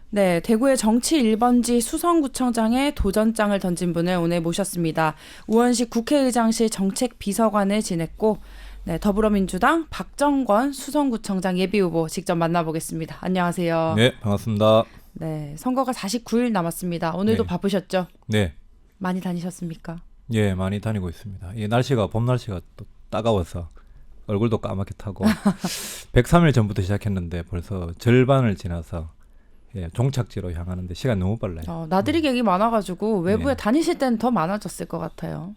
네, 대구의 정치 1번지 수성구청장에 도전장을 던진 분을 오늘 모셨습니다. 우원식 국회의장실 정책비서관을 지냈고, 네, 더불어민주당 박정권 수성구청장 예비후보 직접 만나보겠습니다. 안녕하세요. 네, 반갑습니다. 네, 선거가 49일 남았습니다. 오늘도 네, 바쁘셨죠? 네, 많이 다니셨습니까? 예, 많이 다니고 있습니다. 이 날씨가 봄 날씨가 또 따가워서 얼굴도 까맣게 타고 103일 전부터 시작했는데 벌써 절반을 지나서 예, 종착지로 향하는데 시간 너무 빨라요. 나들이 객이 많아가지고 외부에 네. 다니실 때는 더 많아졌을 것 같아요.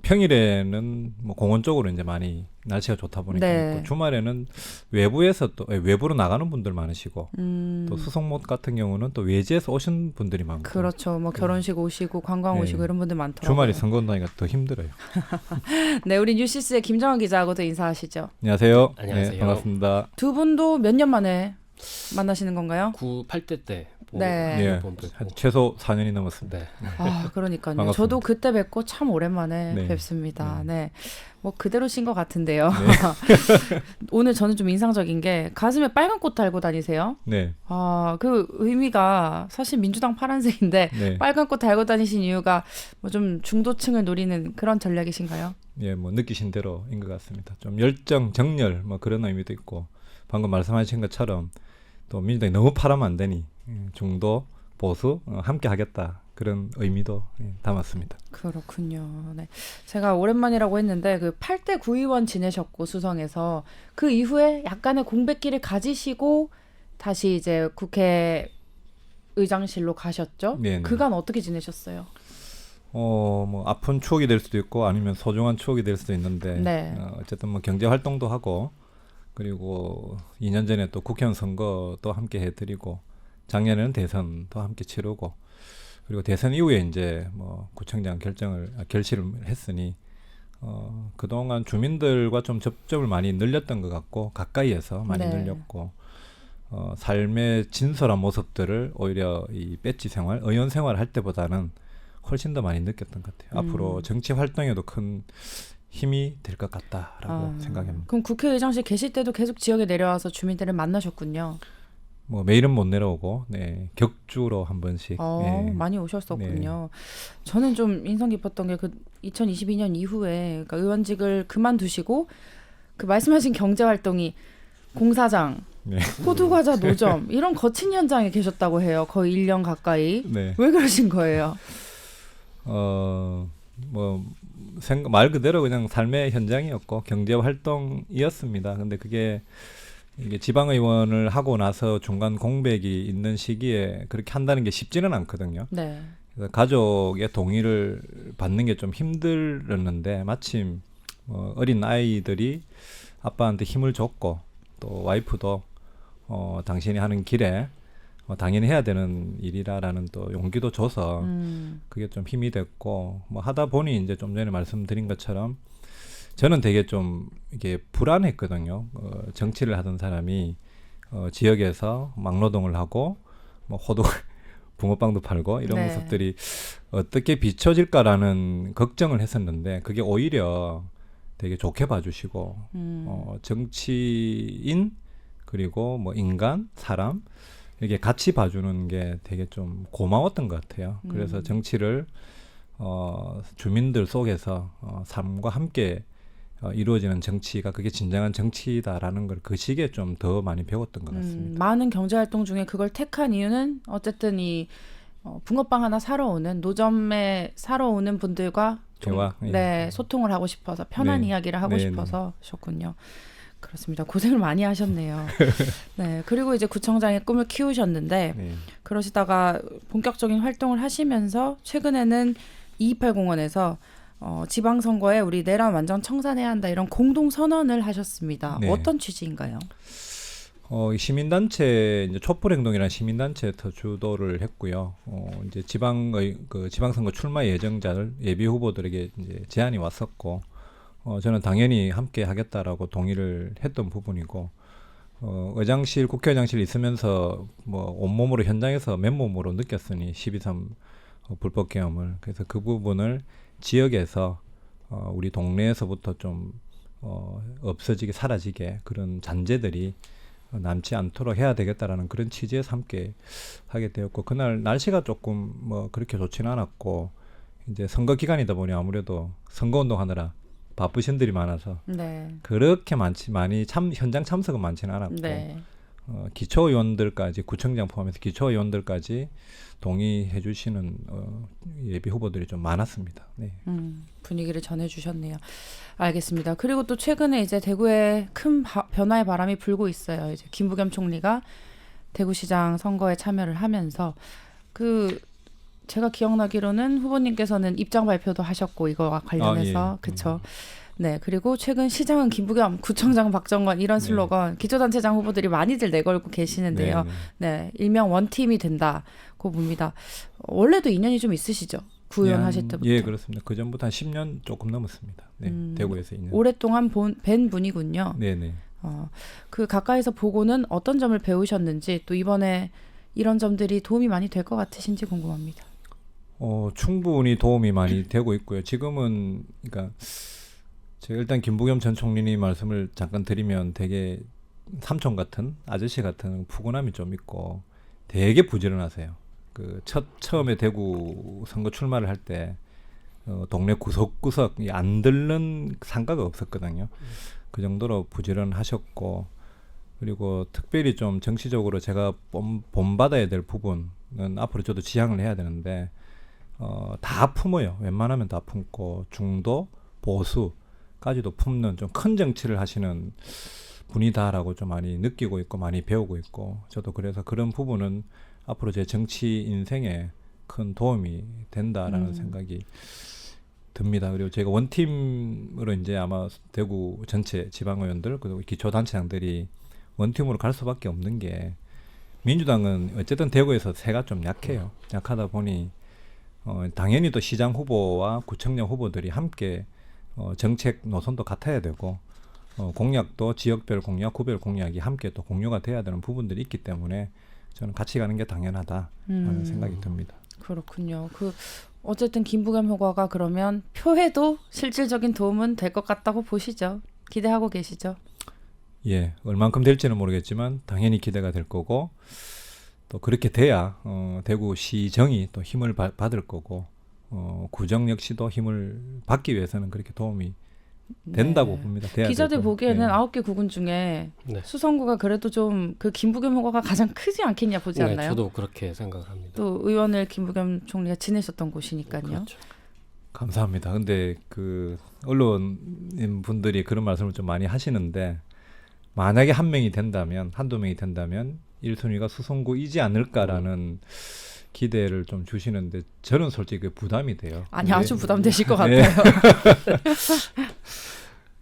평일에는 뭐 공원 쪽으로 이제 많이 날씨가 좋다 보니까 네. 있고 주말에는 외부에서 또 외부로 나가는 분들 많으시고 또 음, 수성못 같은 경우는 또 외지에서 오신 분들이 많고 그렇죠. 뭐 결혼식 오시고 관광 네. 오시고 이런 분들 많더라고요. 주말이 선거운동이니까 더 힘들어요. 네, 우리 뉴시스의 김정은 기자하고도 인사하시죠. 안녕하세요. 안녕하세요. 네, 반갑습니다. 두 분도 몇 년 만에 만나시는 건가요? 8대 때 네. 예, 본 뵙고. 한 최소 4년이 넘었습니다. 네. 아, 그러니까요. 반갑습니다. 저도 그때 뵙고 참 오랜만에 네. 뵙습니다. 네. 뭐 그대로신 것 같은데요. 네. 오늘 저는 좀 인상적인 게 가슴에 빨간 꽃 달고 다니세요. 네, 아, 그 의미가 사실 민주당 파란색인데 네, 빨간 꽃 달고 다니신 이유가 뭐 좀 중도층을 노리는 그런 전략이신가요? 예, 뭐 느끼신 대로인 것 같습니다. 좀 열정, 정열, 뭐 그런 의미도 있고 방금 말씀하신 것처럼 또 민주당이 너무 파라면 안 되니 중도, 보수 함께 하겠다 그런 의미도 담았습니다. 그렇군요. 네. 제가 오랜만이라고 했는데 그 8대 구의원 지내셨고 수성에서 그 이후에 약간의 공백기를 가지시고 다시 이제 국회 의장실로 가셨죠? 네, 네. 그간 어떻게 지내셨어요? 뭐 아픈 추억이 될 수도 있고 아니면 소중한 추억이 될 수도 있는데 네. 어쨌든 뭐 경제 활동도 하고 그리고 2년 전에 또 국회의원 선거도 함께 해드리고 작년에는 대선도 함께 치르고 그리고 대선 이후에 이제 뭐 구청장 결실을 했으니 그동안 주민들과 좀 접점을 많이 늘렸던 것 같고 가까이에서 많이 네. 늘렸고 삶의 진솔한 모습들을 오히려 이 배지 생활, 의원 생활을 할 때보다는 훨씬 더 많이 느꼈던 것 같아요. 앞으로 정치 활동에도 큰 힘이 될 것 같다라고 생각합니다. 그럼 국회의장실 계실 때도 계속 지역에 내려와서 주민들을 만나셨군요. 뭐 매일은 못 내려오고 네, 격주로 한 번씩. 네. 많이 오셨었군요. 저는 좀 인상 깊었던 게 그 2022년 이후에 그러니까 의원직을 그만두시고 그 말씀하신 경제 활동이 공사장, 네. 호두과자 노점 이런 거친 현장에 계셨다고 해요. 거의 1년 가까이. 네. 왜 그러신 거예요? 뭐 말 그대로 그냥 삶의 현장이었고 경제 활동이었습니다. 근데 그게 이게 지방의원을 하고 나서 중간 공백이 있는 시기에 그렇게 한다는 게 쉽지는 않거든요. 네. 그래서 가족의 동의를 받는 게 좀 힘들었는데 마침 어린 아이들이 아빠한테 힘을 줬고 또 와이프도 당신이 하는 길에 당연히 해야 되는 일이라라는 또 용기도 줘서 그게 좀 힘이 됐고 뭐 하다 보니 이제 좀 전에 말씀드린 것처럼 저는 되게 좀 이게 불안했거든요. 정치를 하던 사람이 지역에서 막노동을 하고 뭐 호두 붕어빵도 팔고 이런 네. 모습들이 어떻게 비춰질까라는 걱정을 했었는데 그게 오히려 되게 좋게 봐주시고 정치인 그리고 뭐 인간 사람 이렇게 같이 봐주는 게 되게 좀 고마웠던 것 같아요. 그래서 정치를 주민들 속에서 삶과 함께 이루어지는 정치가 그게 진정한 정치다라는 걸 그 시기에 좀 더 많이 배웠던 것 같습니다. 많은 경제 활동 중에 그걸 택한 이유는 어쨌든 이 붕어빵 하나 사러 오는 노점에 사러 오는 분들과 좀, 대화, 예. 네, 소통을 하고 싶어서 편한 네. 이야기를 하고 네, 싶어서셨군요. 그렇습니다. 고생을 많이 하셨네요. 네, 그리고 이제 구청장의 꿈을 키우셨는데 네. 그러시다가 본격적인 활동을 하시면서 최근에는 228 공원에서 지방선거에 우리 내란 완전 청산해야 한다 이런 공동 선언을 하셨습니다. 네. 어떤 취지인가요? 이 시민단체 이제 촛불행동이라는 시민단체에서 주도를 했고요. 이제 지방선거 출마 예정자들 예비 후보들에게 이제 제안이 왔었고, 저는 당연히 함께 하겠다라고 동의를 했던 부분이고, 국회의장실 있으면서 뭐 온몸으로 현장에서 맨몸으로 느꼈으니 12.3 불법 계엄을 그래서 그 부분을 지역에서 우리 동네에서부터 좀 없어지게 사라지게 그런 잔재들이 남지 않도록 해야 되겠다라는 그런 취지에서 함께 하게 되었고, 그날 날씨가 조금 뭐 그렇게 좋지는 않았고, 이제 선거 기간이다 보니 아무래도 선거운동 하느라 바쁘신 분들이 많아서 네. 그렇게 많이 현장 참석은 많지는 않았고, 네. 기초의원들까지, 구청장 포함해서 기초의원들까지 동의해 주시는 예비 후보들이 좀 많았습니다. 네. 분위기를 전해주셨네요. 알겠습니다. 그리고 또 최근에 이제 대구에 큰 변화의 바람이 불고 있어요. 이제 김부겸 총리가 대구시장 선거에 참여를 하면서 제가 기억나기로는 후보님께서는 입장 발표도 하셨고 이거와 관련해서 예. 그쵸. 네, 그리고 최근 시장은 김부겸, 구청장 박정권 이런 슬로건 기초단체장 후보들이 많이들 내걸고 계시는데요. 네, 일명 원팀이 된다고 봅니다. 원래도 인연이 좀 있으시죠? 구의원 하실 때부터. 예, 그렇습니다. 그 전부터 한 10년 조금 넘었습니다. 네, 대구에서 2년. 오랫동안 뵌 분이군요. 네네. 그 가까이서 보고는 어떤 점을 배우셨는지, 또 이번에 이런 점들이 도움이 많이 될 것 같으신지 궁금합니다. 충분히 도움이 많이 되고 있고요. 지금은 그러니까 제가 일단 김부겸 전 총리님 말씀을 잠깐 드리면 되게 삼촌 같은, 아저씨 같은 푸근함이 좀 있고 되게 부지런하세요. 처음에 대구 선거 출마를 할 때 동네 구석구석 안 들른 상가가 없었거든요. 그 정도로 부지런하셨고, 그리고 특별히 좀 정치적으로 제가 본받아야 될 부분은 앞으로 저도 지향을 해야 되는데 다 품어요. 웬만하면 다 품고 중도, 보수까지도 품는 좀 큰 정치를 하시는 분이다라고 좀 많이 느끼고 있고 많이 배우고 있고, 저도 그래서 그런 부분은 앞으로 제 정치 인생에 큰 도움이 된다라는 생각이 듭니다. 그리고 제가 원팀으로 이제 아마 대구 전체 지방의원들 그리고 기초단체장들이 원팀으로 갈 수밖에 없는 게, 민주당은 어쨌든 대구에서 세가 좀 약해요. 약하다 보니 당연히 또 시장 후보와 구청장 후보들이 함께 정책 노선도 같아야 되고 공약도 지역별 공약, 구별 공약이 함께 또 공유가 돼야 되는 부분들이 있기 때문에 저는 같이 가는 게 당연하다 하는 생각이 듭니다. 그렇군요. 어쨌든 김부겸 후보가 그러면 표에도 실질적인 도움은 될 것 같다고 보시죠? 기대하고 계시죠? 예, 얼만큼 될지는 모르겠지만 당연히 기대가 될 거고, 또 그렇게 돼야 대구시정이 또 힘을 받을 거고, 구정 역시도 힘을 받기 위해서는 그렇게 도움이 된다고 봅니다. 기자들 보기에는 9개 구군 중에 수성구가 그래도 좀 김부겸 후보가 가장 크지 않겠냐 보지 않나요? 저도 그렇게 생각합니다. 또 의원을 김부겸 총리가 지내셨던 곳이니까요. 그렇죠. 감사합니다. 근데 언론 분들이 그런 말씀을 좀 많이 하시는데, 만약에 한 명이 된다면, 한두 명이 된다면 1순위가 수성구이지 않을까라는 기대를 좀 주시는데, 저는 솔직히 부담이 돼요. 아니, 아주 부담되실 것 같아요.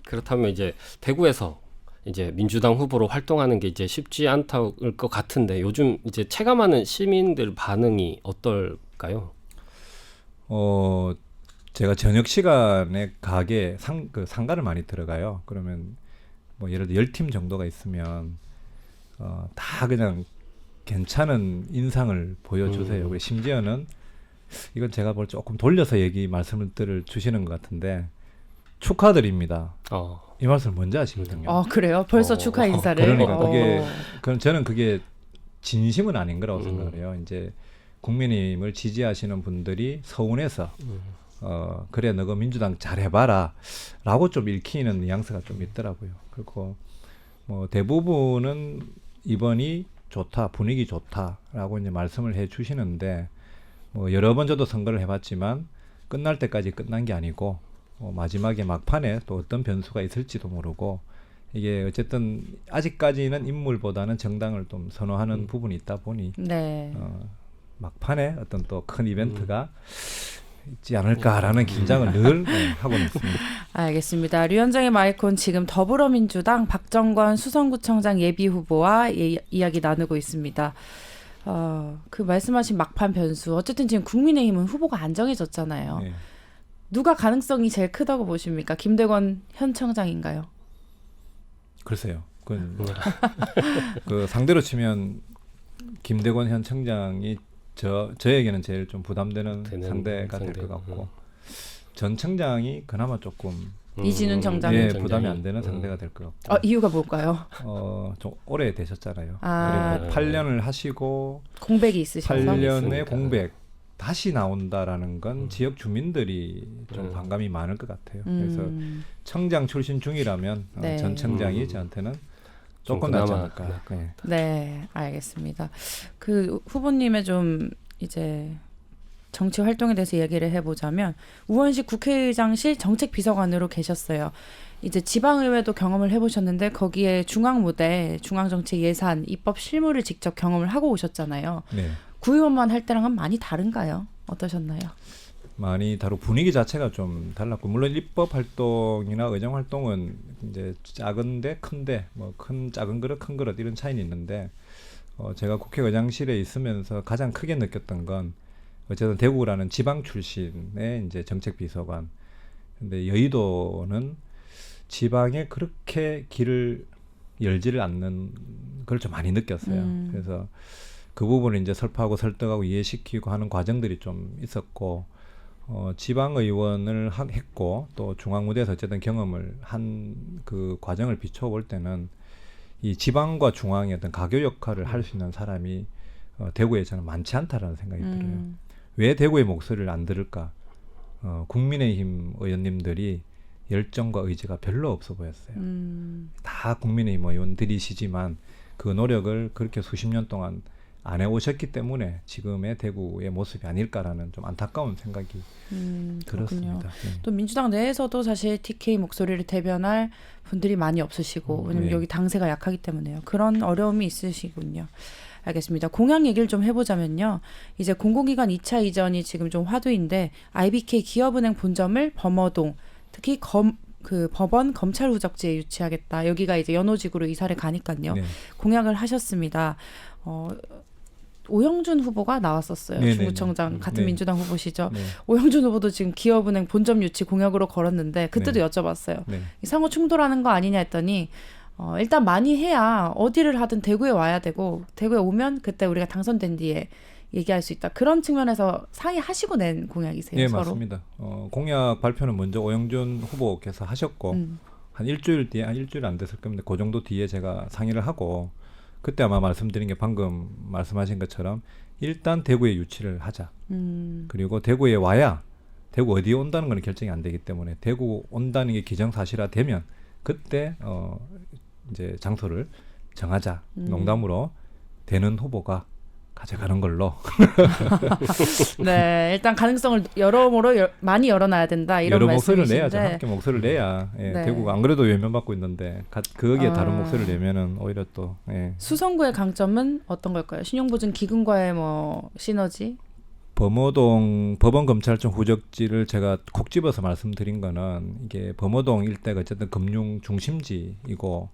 그렇다면 이제 대구에서 이제 민주당 후보로 활동하는 게 이제 쉽지 않다일 것 같은데, 요즘 이제 체감하는 시민들 반응이 어떨까요? 제가 저녁 시간에 가게 상가를 많이 들어가요. 그러면 뭐 예를 들어 10팀 정도가 있으면 다 그냥 괜찮은 인상을 보여주세요. 그리고 심지어는 이건 제가 조금 돌려서 말씀을 주시는 것 같은데, 축하드립니다. 이 말씀을 먼저 하시거든요. 그래요? 벌써 축하 인사를? 그러니까 저는 그게 진심은 아닌 거라고 생각을 해요. 이제 국민의힘을 지지하시는 분들이 서운해서 그래 너가 민주당 잘해봐라 라고 좀 읽히는 뉘앙스가 좀 있더라고요. 그리고 뭐 대부분은 이번이 좋다, 분위기 좋다라고 이제 말씀을 해주시는데, 뭐 여러 번 저도 선거를 해봤지만 끝날 때까지 끝난 게 아니고 마지막에 막판에 또 어떤 변수가 있을지도 모르고, 이게 어쨌든 아직까지는 인물보다는 정당을 좀 선호하는 부분이 있다 보니 막판에 어떤 또 큰 이벤트가 있지 않을까라는 긴장을 늘 하고 있습니다. 알겠습니다. 류현정의 마이콘, 지금 더불어민주당 박정권 수성구청장 예비후보와 이야기 나누고 있습니다. 말씀하신 막판 변수, 어쨌든 지금 국민의힘은 후보가 안 정해졌잖아요. 네. 누가 가능성이 제일 크다고 보십니까? 김대권 현 청장인가요? 글쎄요. 상대로 치면 김대권 현 청장이 저에게는 제일 좀 부담되는 상대가 될 것 같고, 전 청장이 그나마 조금 이진훈 청장. 예, 청장이. 부담이 안 되는 상대가 될 것 같고. 이유가 뭘까요? 좀 오래 되셨잖아요. 아. 그리고 8년을 하시고 공백이 있으셔서. 8년의 있으니까. 공백 다시 나온다라는 건 지역 주민들이 좀 반감이 많을 것 같아요. 그래서 청장 출신 중이라면 네. 전 청장이 저한테는 좀 조금 낫지 그나마 않을까. 네. 네, 알겠습니다. 그 후보님의 좀 이제 정치 활동에 대해서 얘기를 해보자면 우원식 국회의장실 정책비서관으로 계셨어요. 이제 지방의회도 경험을 해보셨는데 거기에 중앙무대, 중앙정책 예산, 입법 실무를 직접 경험을 하고 오셨잖아요. 네. 구의원만 할 때랑은 많이 다른가요? 어떠셨나요? 많이 다르고 분위기 자체가 좀 달랐고 물론 입법 활동이나 의정 활동은 이제 작은데 큰데 뭐 큰 작은 그릇 큰 그릇 이런 차이는 있는데 제가 국회의장실에 있으면서 가장 크게 느꼈던 건 어쨌든 대구라는 지방 출신의 이제 정책비서관. 근데 여의도는 지방에 그렇게 길을 열지를 않는 걸 좀 많이 느꼈어요. 그래서 그 부분을 이제 설파하고 설득하고 이해시키고 하는 과정들이 좀 있었고 지방의원을 했고 또 중앙무대에서 어쨌든 경험을 한 그 과정을 비춰볼 때는 이 지방과 중앙의 어떤 가교 역할을 할 수 있는 사람이 대구에 저는 많지 않다라는 생각이 들어요. 왜 대구의 목소리를 안 들을까? 국민의힘 의원님들이 열정과 의지가 별로 없어 보였어요. 다 국민의힘 의원들이시지만 그 노력을 그렇게 수십 년 동안 안 해오셨기 때문에 지금의 대구의 모습이 아닐까라는 좀 안타까운 생각이 들었습니다. 네. 또 민주당 내에서도 사실 TK 목소리를 대변할 분들이 많이 없으시고 왜냐면 네. 여기 당세가 약하기 때문에요. 그런 어려움이 있으시군요. 알겠습니다. 공약 얘기를 좀 해보자면요. 이제 공공기관 2차 이전이 지금 좀 화두인데 IBK 기업은행 본점을 범어동 특히 그 법원 검찰 후적지에 유치하겠다. 여기가 이제 연호직으로 이사를 가니까요. 네. 공약을 하셨습니다. 오영준 후보가 나왔었어요. 네네네. 중구청장 같은 네. 민주당 후보시죠. 네. 오영준 후보도 지금 기업은행 본점 유치 공약으로 걸었는데 그때도 네. 여쭤봤어요. 네. 상호 충돌하는 거 아니냐 했더니 일단 많이 해야 어디를 하든 대구에 와야 되고 대구에 오면 그때 우리가 당선된 뒤에 얘기할 수 있다. 그런 측면에서 상의하시고 낸 공약이세요. 네, 서로? 맞습니다. 공약 발표는 먼저 오영준 후보께서 하셨고 한 일주일 뒤에 한 일주일 안 됐을 겁니다. 그 정도 뒤에 제가 상의를 하고 그때 아마 말씀드린 게 방금 말씀하신 것처럼 일단 대구에 유치를 하자. 그리고 대구에 와야 대구 어디에 온다는 건 결정이 안 되기 때문에 대구 온다는 게 기정사실화되면 그때 이제 장소를 정하자. 농담으로 되는 후보가 가져가는 걸로. 네, 일단 가능성을 여러모로 많이 열어놔야 된다. 이런 여러 목소리를 말씀이신데. 내야죠. 함께 목소리를 내야. 예, 네. 대구가 안 그래도 외면받고 있는데 거기에 다른 목소리를 내면은 오히려 또 예. 수성구의 강점은 어떤 걸까요? 신용보증 기금과의 뭐 시너지? 범어동 법원검찰청 후적지를 제가 콕 집어서 말씀드린 거는 이게 범어동 일대가 어쨌든 금융 중심지이고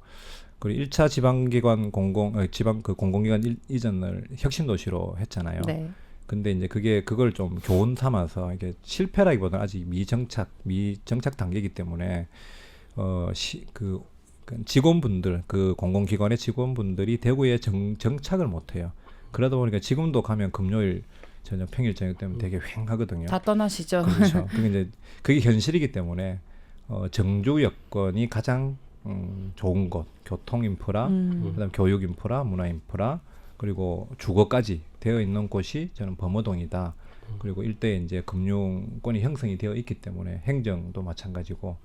그리고 1차 지방기관 공공기관 이전을 혁신도시로 했잖아요. 네. 근데 이제 그걸 좀 교훈 삼아서 이게 실패라기보다는 아직 미정착 단계이기 때문에 그 직원분들 그 공공기관의 직원분들이 대구에 정착을 못해요. 그러다 보니까 지금도 가면 금요일 저녁 평일 저녁 때문에 되게 휑하거든요. 다 떠나시죠. 그렇죠. 그게 이제 그게 현실이기 때문에 정주 여건이 가장 좋은 곳, 교통 인프라, 그다음 교육 인프라, 문화 인프라, 그리고 주거까지 되어 있는 곳이 저는 범어동이다. 그리고 일대에 이제 금융권이 형성이 되어 있기 때문에 행정도 마찬가지고.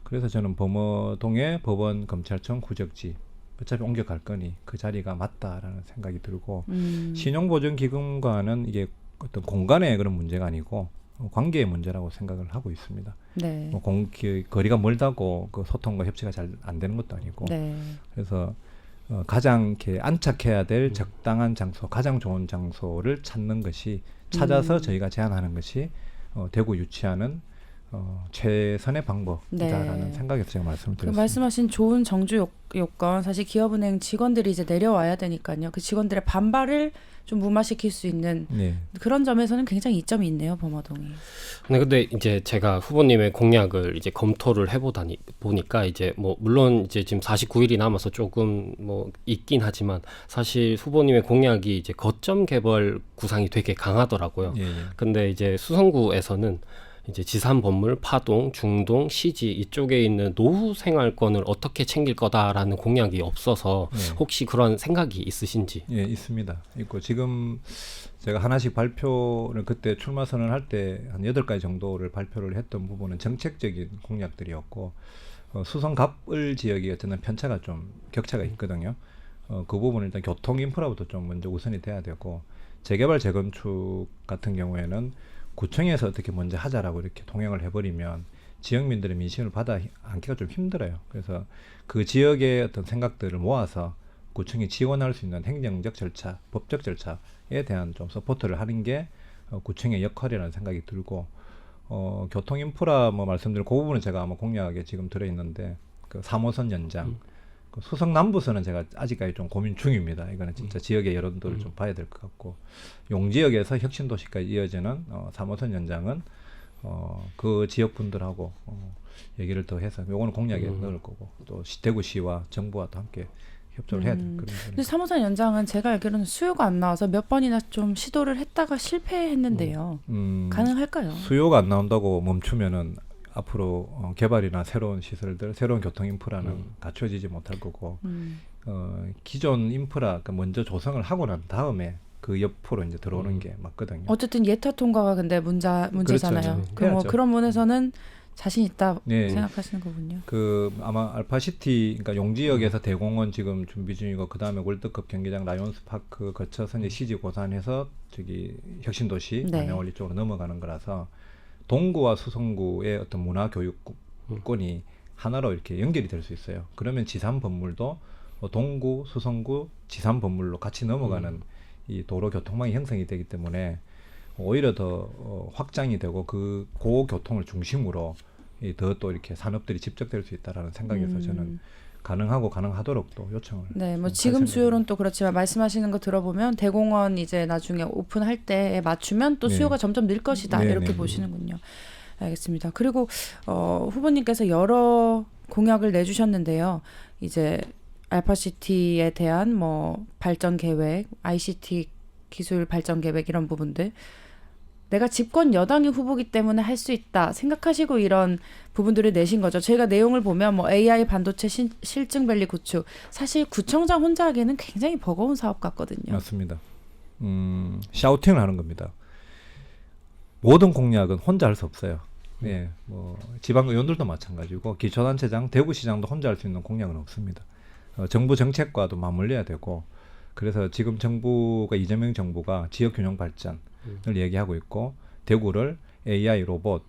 그래서 저는 범어동의 법원 검찰청 후적지 어차피 옮겨갈 거니 그 자리가 맞다라는 생각이 들고 신용보증기금과는 이게 어떤 공간의 그런 문제가 아니고 관계의 문제라고 생각을 하고 있습니다. 네. 뭐 거리가 멀다고 그 소통과 협치가 잘 안 되는 것도 아니고 네. 그래서 가장 이렇게 안착해야 될 적당한 장소, 가장 좋은 장소를 찾는 것이 찾아서 저희가 제안하는 것이 대구 유치하는 최선의 방법이다라는 네. 생각에서 제가 말씀을 그 드렸습니다. 말씀하신 좋은 정주 요건 사실 기업은행 직원들이 이제 내려와야 되니까요. 그 직원들의 반발을 좀 무마시킬 수 있는 네. 그런 점에서는 굉장히 이점이 있네요, 범어동이. 근데 이제 제가 후보님의 공약을 이제 검토를 보니까 이제 뭐 물론 이제 지금 49일이 남아서 조금 뭐 있긴 하지만 사실 후보님의 공약이 이제 거점 개발 구상이 되게 강하더라고요. 예, 예. 근데 이제 수성구에서는 이제 지산 건물, 파동, 중동, 시지 이쪽에 있는 노후 생활권을 어떻게 챙길 거다라는 공약이 없어서 네. 혹시 그런 생각이 있으신지? 예, 있습니다. 있고 지금 제가 하나씩 발표를 그때 출마 선언할 때 한 8가지 정도를 발표를 했던 부분은 정책적인 공약들이었고 수성 갑을 지역이 어쨌든 편차가 좀 격차가 있거든요. 그 부분은 일단 교통 인프라부터 좀 먼저 우선이 돼야 되고 재개발 재건축 같은 경우에는 구청에서 어떻게 먼저 하자라고 이렇게 통행을 해버리면 지역민들의 민심을 받아 안기가 좀 힘들어요. 그래서 그 지역의 어떤 생각들을 모아서 구청이 지원할 수 있는 행정적 절차, 법적 절차에 대한 좀 서포트를 하는 게 구청의 역할이라는 생각이 들고 교통 인프라 뭐 말씀드린 그 부분은 제가 아마 공약에 지금 들어있는데 그 3호선 연장 그 수성 남부선은 제가 아직까지 좀 고민 중입니다. 이거는 진짜 지역의 여론도를 좀 봐야 될 것 같고 용지역에서 혁신도시까지 이어지는 3호선 연장은 그 지역 분들하고 얘기를 더 해서 요거는 공약에 넣을 거고 또 대구시와 정부와 또 함께 협조를 해야 될 그런 근데 3호선 연장은 제가 알기로는 수요가 안 나와서 몇 번이나 좀 시도를 했다가 실패했는데요. 가능할까요? 수요가 안 나온다고 멈추면은 앞으로 개발이나 새로운 시설들, 새로운 교통 인프라는 갖춰지지 못할 거고 기존 인프라 그러니까 먼저 조성을 하고 난 다음에 그 옆으로 이제 들어오는 게 맞거든요. 어쨌든 예타 통과가 근데 문제잖아요. 그렇죠. 그럼 뭐 해야죠. 그런 면에서는 자신 있다 네. 생각하시는 거군요. 그 아마 알파시티 그러니까 용지역에서 대공원 지금 준비 중이고 그 다음에 월드컵 경기장 라이온스 파크 거쳐서 이제 CG 고산해서 저기 혁신도시 네. 남양원리 쪽으로 넘어가는 거라서 동구와 수성구의 어떤 문화교육권이 하나로 이렇게 연결이 될 수 있어요. 그러면 지산 건물도 동구, 수성구, 지산 건물로 같이 넘어가는 이 도로 교통망이 형성이 되기 때문에 오히려 더 확장이 되고 그 고교통을 중심으로 더 또 이렇게 산업들이 집적될 수 있다라는 생각에서 저는 가능하고 가능하도록 또 요청을. 네, 뭐 지금 수요는 또 그렇지만 말씀하시는 거 들어보면 대공원 이제 나중에 오픈할 때에 맞추면 또 네. 수요가 점점 늘 것이다 네, 이렇게 네. 보시는군요. 알겠습니다. 그리고 후보님께서 여러 공약을 내주셨는데요. 이제 알파시티에 대한 뭐 발전 계획, ICT 기술 발전 계획 이런 부분들. 내가 집권 여당의 후보기 때문에 할 수 있다 생각하시고 이런 부분들을 내신 거죠. 저희가 내용을 보면 뭐 AI 반도체 실증밸리 구축 사실 구청장 혼자 하기에는 굉장히 버거운 사업 같거든요. 맞습니다. 샤우팅을 하는 겁니다. 모든 공약은 혼자 할 수 없어요. 예, 뭐 지방 의원들도 마찬가지고 기초단체장, 대구시장도 혼자 할 수 있는 공약은 없습니다. 정부 정책과도 맞물려야 되고 그래서 지금 정부가 이재명 정부가 지역균형 발전을 얘기하고 있고 대구를 AI 로봇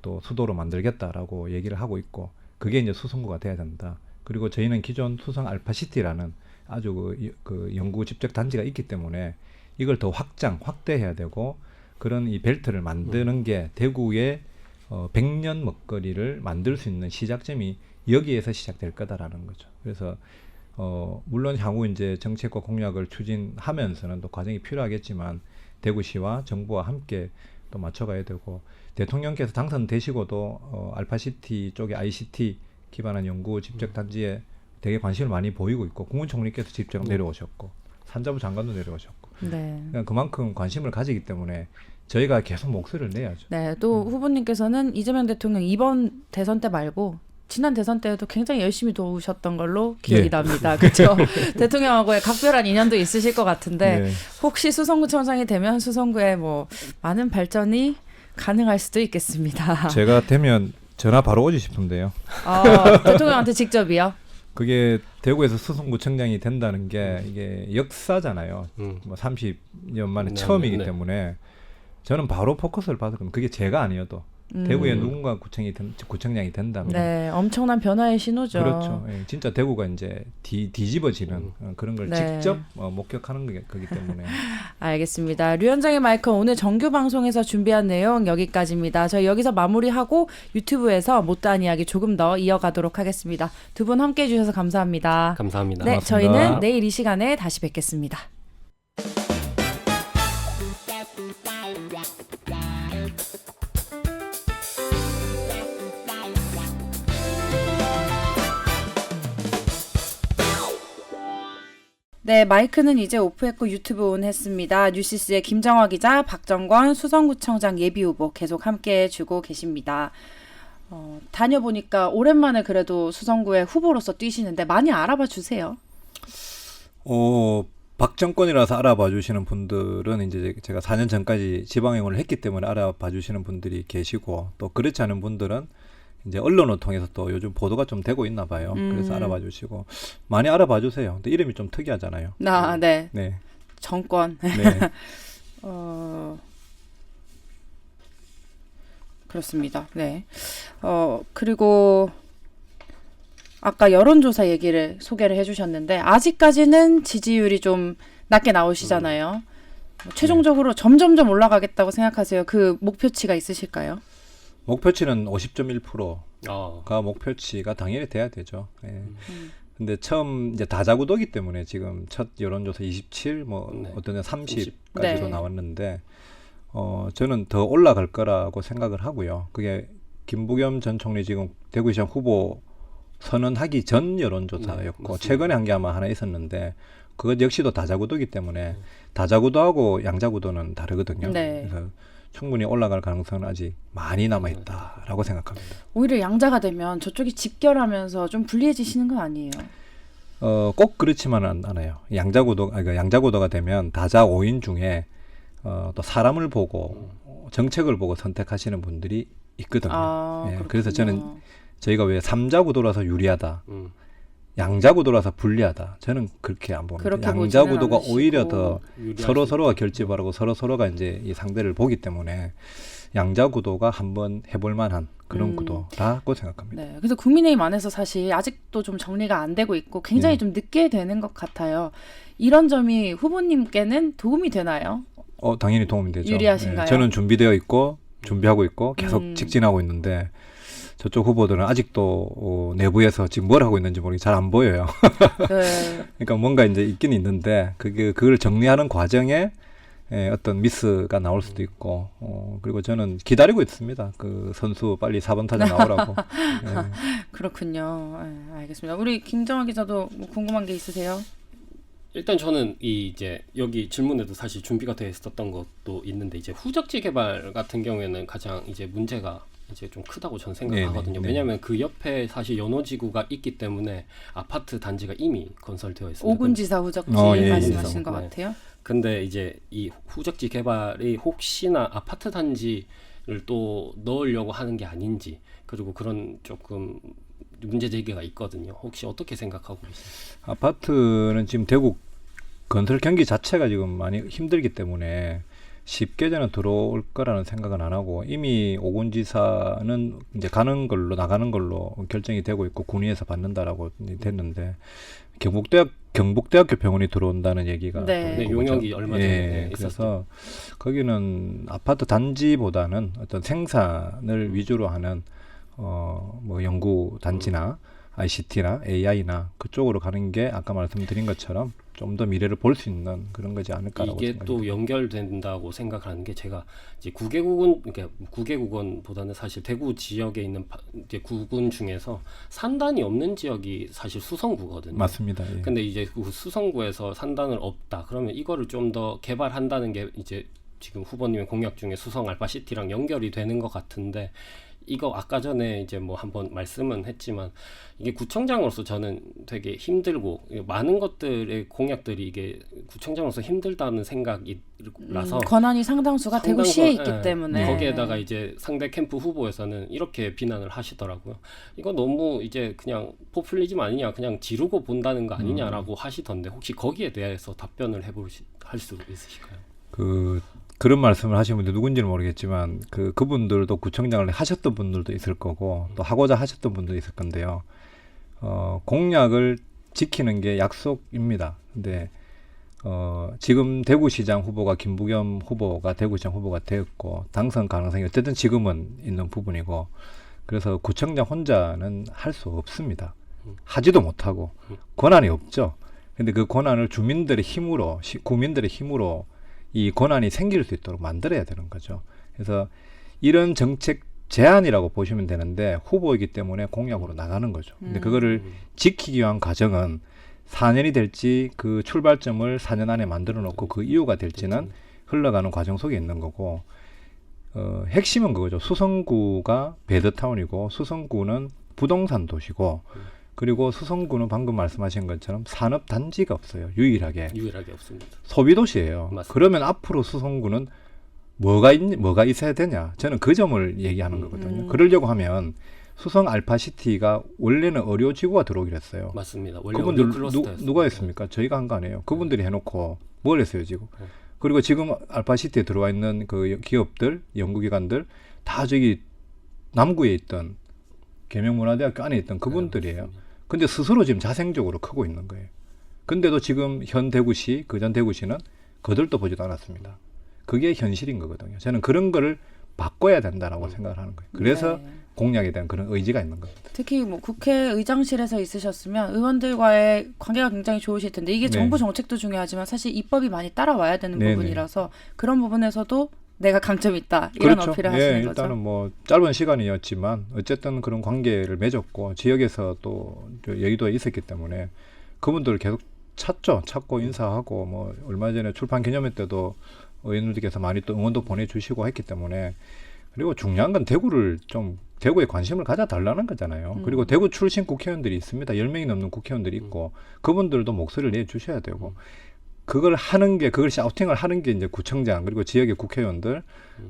또 수도로 만들겠다라고 얘기를 하고 있고 그게 이제 수성구가 돼야 된다. 그리고 저희는 기존 수성 알파시티라는 아주 그 연구 집적 단지가 있기 때문에 이걸 더 확대해야 되고 그런 이 벨트를 만드는 게 대구의 100년 먹거리를 만들 수 있는 시작점이 여기에서 시작될 거다라는 거죠. 그래서 물론 향후 이제 정책과 공약을 추진하면서는 또 과정이 필요하겠지만 대구시와 정부와 함께 또 맞춰가야 되고 대통령께서 당선되시고도 알파시티 쪽에 ICT 기반한 연구 집적 단지에 되게 관심을 많이 보이고 있고 국무총리께서 직접 내려오셨고 산자부 장관도 내려오셨고 네. 그러니까 그만큼 관심을 가지기 때문에 저희가 계속 목소리를 내야죠. 네, 또 후보님께서는 이재명 대통령 이번 대선 때 말고 지난 대선 때에도 굉장히 열심히 도우셨던 걸로 기억이 예. 납니다. 그렇죠? 대통령하고의 각별한 인연도 있으실 것 같은데 네. 혹시 수성구청장이 되면 수성구에 뭐 많은 발전이 가능할 수도 있겠습니다. 제가 되면 전화 바로 오지 싶은데요. 대통령한테 직접이요? 그게 대구에서 수성구청장이 된다는 게 이게 역사잖아요. 뭐 30년 만에 네, 처음이기 네. 때문에 저는 바로 포커스를 받을 겁니다. 그게 제가 아니어도 대구에 누군가 구청장이 된다면 네, 엄청난 변화의 신호죠. 그렇죠. 예, 진짜 대구가 이제 뒤집어지는 그런 걸 네. 직접 목격하는 거기 때문에 알겠습니다. 류현장의 마이크 오늘 정규 방송에서 준비한 내용 여기까지입니다. 저희 여기서 마무리하고 유튜브에서 못다한 이야기 조금 더 이어가도록 하겠습니다. 두 분 함께해 주셔서 감사합니다. 감사합니다. 네, 고맙습니다. 저희는 내일 이 시간에 다시 뵙겠습니다. 네, 마이크는 이제 오프했고 유튜브 온 했습니다. 뉴시스의 김정화 기자, 박정권 수성구청장 예비후보 계속 함께 해주고 계십니다. 다녀보니까 오랜만에 그래도 수성구의 후보로서 뛰시는데 많이 알아봐 주세요. 박정권이라서 알아봐 주시는 분들은 이제 제가 4년 전까지 지방행원을 했기 때문에 알아봐 주시는 분들이 계시고, 또 그렇지 않은 분들은 이제 언론을 통해서 또 요즘 보도가 좀 되고 있나 봐요. 그래서 알아봐 주시고 많이 알아봐 주세요. 근데 이름이 좀 특이하잖아요. 네. 네. 정권. 네. 그렇습니다. 네. 그리고 아까 여론조사 얘기를 소개를 해주셨는데 아직까지는 지지율이 좀 낮게 나오시잖아요. 최종적으로 점점점 올라가겠다고 생각하세요? 그 목표치가 있으실까요? 목표치는 50.1%가 목표치가 당연히 돼야 되죠. 예. 근데 처음 이제 다자구도기 때문에 지금 첫 여론조사 27, 어떤 데 30까지로 나왔는데 저는 더 올라갈 거라고 생각을 하고요. 그게 김부겸 전 총리 지금 대구시장 후보 선언하기 전 여론조사였고 최근에 한 게 아마 하나 있었는데 그것 역시도 다자구도기 때문에 다자구도하고 양자구도는 다르거든요. 그래서 충분히 올라갈 가능성은 아직 많이 남아있다라고 생각합니다. 오히려 양자가 되면 저쪽이 집결하면서 좀 불리해지시는 거 아니에요? 꼭 그렇지만은 않아요. 양자구도가 되면 다자 5인 중에 또 사람을 보고 정책을 보고 선택하시는 분들이 있거든요. 그래서 저희가 왜 3자구도라서 유리하다, 양자구도라서 불리하다, 저는 그렇게 안 봅니다. 양자구도가 오히려 더 서로가 결집하고 서로가 이제 이 상대를 보기 때문에 양자구도가 한번 해볼 만한 그런 구도라고 생각합니다. 네, 그래서 국민의힘 안에서 사실 아직도 좀 정리가 안 되고 있고 굉장히 좀 늦게 되는 것 같아요. 이런 점이 후보님께는 도움이 되나요? 당연히 도움이 되죠. 유리하신가요? 저는 준비되어 있고 준비하고 있고 계속 직진하고 있는데 저쪽 후보들은 아직도 내부에서 지금 뭘 하고 있는지 모르게 잘 안 보여요. 그러니까 뭔가 이제 있긴 있는데 그걸 정리하는 과정에 어떤 미스가 나올 수도 있고, 그리고 저는 기다리고 있습니다. 그 선수 빨리 4번 타자 나오라고. 그렇군요. 알겠습니다. 우리 김정화 기자도 뭐 궁금한 게 있으세요? 일단 저는 이제 여기 질문에도 사실 준비가 되어 있었던 것도 있는데 이제 후적지 개발 같은 경우에는 가장 이제 문제가 이제 좀 크다고 저는 생각하거든요. 왜냐하면 그 옆에 사실 연호지구가 있기 때문에 아파트 단지가 이미 건설되어 있습니다. 오군지사 후적지 말씀하신 것 네. 같아요. 근데 이제 이 후적지 개발이 혹시나 아파트 단지를 또 넣으려고 하는 게 아닌지, 그리고 그런 조금 문제 제기가 있거든요. 혹시 어떻게 생각하고 계세요? 아파트는 지금 대구 건설 경기 자체가 지금 많이 힘들기 때문에 쉽게 저는 들어올 거라는 생각은 안 하고, 이미 오군지사는 이제 나가는 걸로 결정이 되고 있고 군위에서 받는다라고 됐는데, 경북대학교 병원이 들어온다는 얘기가 용역이 얼마 전에 그래서 거기는 아파트 단지보다는 어떤 생산을 위주로 하는 뭐 연구 단지나 ICT나 AI나 그쪽으로 가는 게 아까 말씀드린 것처럼 좀 더 미래를 볼 수 있는 그런 거지 않을까라고 이게 생각합니다. 또 연결된다고 생각하는 게, 제가 이제 구계구건보다는 사실 대구 지역에 있는 이제 구군 중에서 산단이 없는 지역이 사실 수성구거든요. 맞습니다. 예. 근데 이제 그 수성구에서 산단을 없다 그러면 이거를 좀 더 개발한다는 게 이제 지금 후보님의 공약 중에 수성 알파시티랑 연결이 되는 것 같은데, 이거 아까 전에 이제 뭐 한번 말씀은 했지만 이게 구청장으로서 저는 되게 힘들고 많은 것들의 공약들이 이게 구청장으로서 힘들다는 생각이라서 권한이 상당수가 대구시에 있기 때문에 거기에다가 이제 상대 캠프 후보에서는 이렇게 비난을 하시더라고요. 이거 너무 이제 그냥 포퓰리즘 아니냐, 그냥 지르고 본다는 거 아니냐라고 하시던데, 혹시 거기에 대해서 답변을 할 수 있으실까요? 그런 말씀을 하신 분들 누군지는 모르겠지만 그분들도 구청장을 하셨던 분들도 있을 거고 또 하고자 하셨던 분도 있을 건데요. 공약을 지키는 게 약속입니다. 근데 지금 대구시장 후보가 김부겸 후보가 대구시장 후보가 되었고 당선 가능성이 어쨌든 지금은 있는 부분이고, 그래서 구청장 혼자는 할 수 없습니다. 하지도 못하고 권한이 없죠. 근데 그 권한을 주민들의 힘으로, 구민들의 힘으로 이 권한이 생길 수 있도록 만들어야 되는 거죠. 그래서 이런 정책 제안이라고 보시면 되는데 후보이기 때문에 공약으로 나가는 거죠. 근데 그거를 지키기 위한 과정은 4년이 될지 그 출발점을 4년 안에 만들어 놓고 그 이유가 될지는 흘러가는 과정 속에 있는 거고 핵심은 그거죠. 수성구가 베드타운이고 수성구는 부동산 도시고 그리고 수성구는 방금 말씀하신 것처럼 산업 단지가 없어요. 유일하게 없습니다. 소비 도시예요. 맞습니다. 그러면 앞으로 수성구는 뭐가 있어야 되냐? 저는 그 점을 얘기하는 거거든요. 그러려고 하면 수성 알파시티가 원래는 의료지구가 들어오기로 했어요. 맞습니다. 원래 그분들 클러스터였습니다. 누가 했습니까? 저희가 한 거 아니에요. 그분들이 해놓고 뭘 했어요 지금? 그리고 지금 알파시티에 들어와 있는 그 기업들, 연구기관들 다 저기 남구에 있던 계명문화대학교 안에 있던 그분들이에요. 근데 스스로 지금 자생적으로 크고 있는 거예요. 근데도 지금 현 대구시, 그전 대구시는 거들떠 보지도 않았습니다. 그게 현실인 거거든요. 저는 그런 거를 바꿔야 된다라고 생각을 하는 거예요. 그래서 네. 공약에 대한 그런 의지가 있는 겁니다. 특히 뭐 국회의장실에서 있으셨으면 의원들과의 관계가 굉장히 좋으실 텐데 이게 네. 정부 정책도 중요하지만 사실 입법이 많이 따라와야 되는 네네. 부분이라서 그런 부분에서도 내가 강점이 있다 이런 그렇죠. 어필을 하시는 예, 거죠. 일단은 뭐 짧은 시간이었지만 어쨌든 그런 관계를 맺었고 지역에서 또 여의도에 있었기 때문에 그분들을 계속 찾고 인사하고 뭐 얼마 전에 출판 기념회 때도 의원님들께서 많이 또 응원도 보내주시고 했기 때문에 그리고 중요한 건 대구에 관심을 가져달라는 거잖아요. 그리고 대구 출신 국회의원들이 있습니다. 10명이 넘는 국회의원들이 있고 그분들도 목소리를 내주셔야 되고 그걸 샤우팅을 하는 게 이제 구청장 그리고 지역의 국회의원들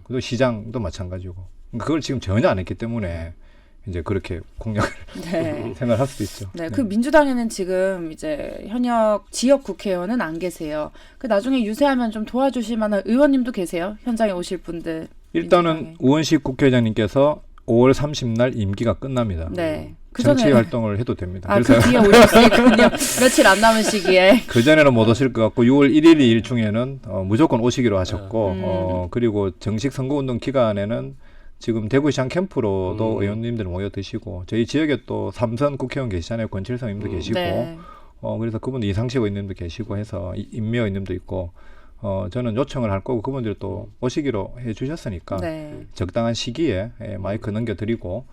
그리고 시장도 마찬가지고 그걸 지금 전혀 안 했기 때문에 이제 그렇게 공약을 네. 생각할 수도 있죠. 네, 그 민주당에는 지금 이제 현역 지역 국회의원은 안 계세요. 그 나중에 유세하면 좀 도와주실 만한 의원님도 계세요. 현장에 오실 분들. 일단은 민주당에. 우원식 국회의장님께서 5월 30날 임기가 끝납니다. 네. 그 정치 전에 활동을 해도 됩니다. 그 그래서 뒤에 오셨으니까요. 며칠 안 남은 시기에. 그 전에는 못 오실 것 같고 6월 1일, 2일 중에는 무조건 오시기로 하셨고 그리고 정식 선거운동 기간에는 지금 대구시장 캠프로도 의원님들 모여 드시고 저희 지역에 또 삼선 국회의원 계시잖아요. 권칠성 의원님도 계시고 네. 그래서 그분들 이상식 의원님도 계시고 해서 임미 의원님도 있고 저는 요청을 할 거고 그분들이 또 오시기로 해 주셨으니까 네. 적당한 시기에 마이크 넘겨드리고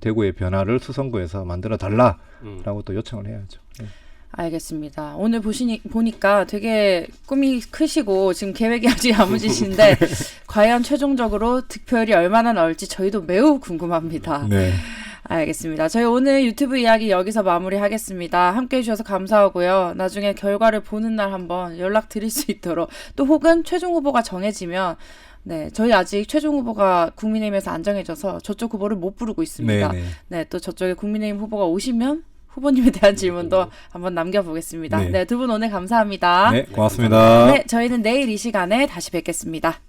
대구의 변화를 수성구에서 만들어 달라라고 또 요청을 해야죠. 네. 알겠습니다. 오늘 보니까 되게 꿈이 크시고 지금 계획이 아직 야무지신데 과연 최종적으로 득표율이 얼마나 나올지 저희도 매우 궁금합니다. 네. 알겠습니다. 저희 오늘 유튜브 이야기 여기서 마무리하겠습니다. 함께해 주셔서 감사하고요. 나중에 결과를 보는 날 한번 연락드릴 수 있도록 또 혹은 최종 후보가 정해지면 네, 저희 아직 최종 후보가 국민의힘에서 안 정해져서 저쪽 후보를 못 부르고 있습니다. 네, 네. 네, 또 저쪽에 국민의힘 후보가 오시면 후보님에 대한 질문도 한번 남겨보겠습니다. 네. 네, 두 분 오늘 감사합니다. 네, 고맙습니다. 네, 저희는 내일 이 시간에 다시 뵙겠습니다.